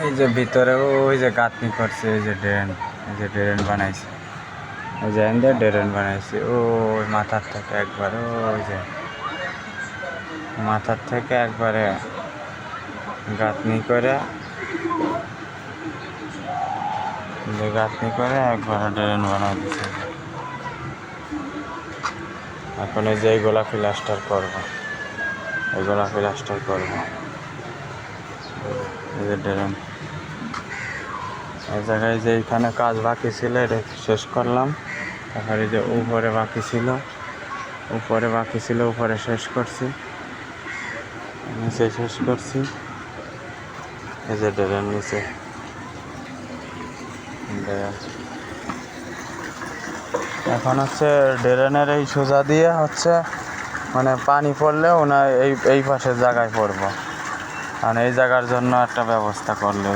এই যে ভিতরে ওই যে গাঁথনি করছে, এই যে ড্রেন বানাইছে, ওই যে এখান দিয়ে ড্রেন বানাইছে ওই মাথার থেকে একবারে, ওই যে মাথার থেকে একবারে গাঁথনি করে একবারে ড্রেন বানাই দিছে। এখন এই যে এইগুলা প্লাস্টার করবো, এইগুলা প্লাস্টার করবো। এই যে ড্রেন, এই জায়গায় যে এইখানে কাজ বাকি ছিল এটা শেষ করলাম। তারপরে যে উপরে বাকি ছিল, উপরে শেষ করছি, নিচে শেষ করছি। এই যে ড্রেন নিচে এখন হচ্ছে ড্রেনের এই সোজা দিয়ে হচ্ছে মানে পানি পড়লেও না এই পাশের জায়গায় পড়বো, কারণ এই জায়গার জন্য একটা ব্যবস্থা করলে